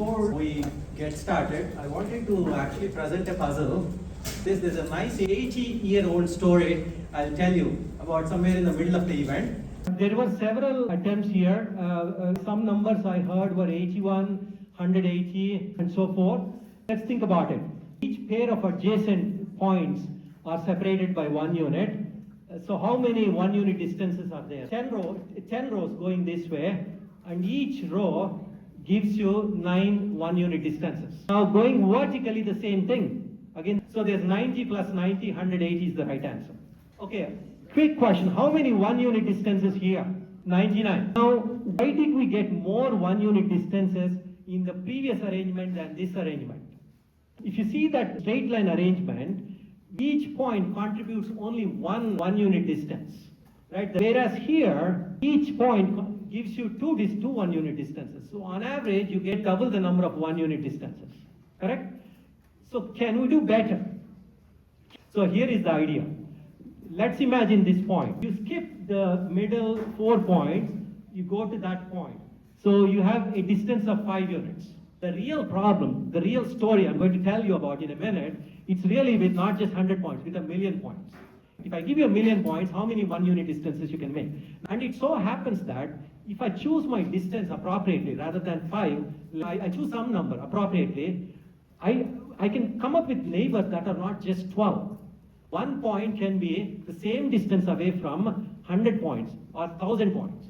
Before we get started, I wanted to actually present a puzzle. There's a nice 80-year-old story I'll tell you about somewhere in the middle of the event. There were several attempts here. Some numbers I heard were 81, 180, and so forth. Let's think about it. Each pair of adjacent points are separated by 1 unit. So how many 1 unit distances are there? 10 rows going this way, and each row gives you 9 1 unit distances. Now going vertically, the same thing. Again, so there's 90 plus 90, 180 is the right answer. Okay, quick question. How many 1 unit distances here? 99. Now, why did we get more 1 unit distances in the previous arrangement than this arrangement? If you see that straight line arrangement, each point contributes only one 1 unit distance, right? Whereas here, each point gives you two 1 unit distances. So on average, you get double the number of 1 unit distances, correct? So can we do better? So here is the idea. Let's imagine this point. You skip the middle 4 points, you go to that point. So you have a distance of 5 units. The real problem, the real story I'm going to tell you about in a minute, it's really with not just 100 points, with 1,000,000 points. If I give you 1,000,000 points, how many 1 unit distances you can make? And it so happens that if I choose my distance appropriately, rather than 5, I choose some number appropriately, I can come up with neighbors that are not just 12. 1 point can be the same distance away from 100 points or 1,000 points.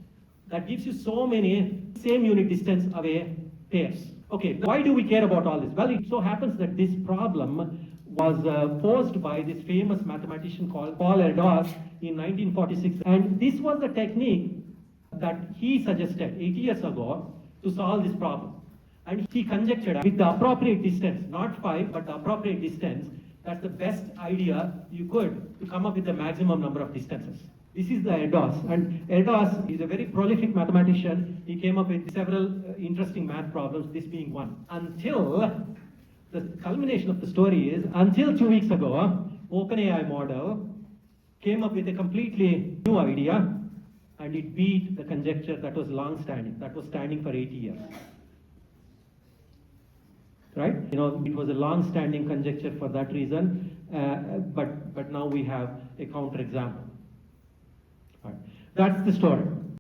That gives you so many same unit distance away pairs. Okay, why do we care about all this? Well, it so happens that this problem was posed by this famous mathematician called Paul Erdős in 1946. And this was the technique that he suggested 80 years ago to solve this problem. And he conjectured with the appropriate distance, not 5, but the appropriate distance, that's the best idea you could to come up with the maximum number of distances. This is the Erdős, and Erdős is a very prolific mathematician. He came up with several interesting math problems, this being one. Until, the culmination of the story is, until 2 weeks ago, OpenAI model came up with a completely new idea, and it beat the conjecture that was long-standing, that was standing for 80 years. Right? You know, it was a long-standing conjecture for that reason, but now we have a counterexample. Right. That's the story.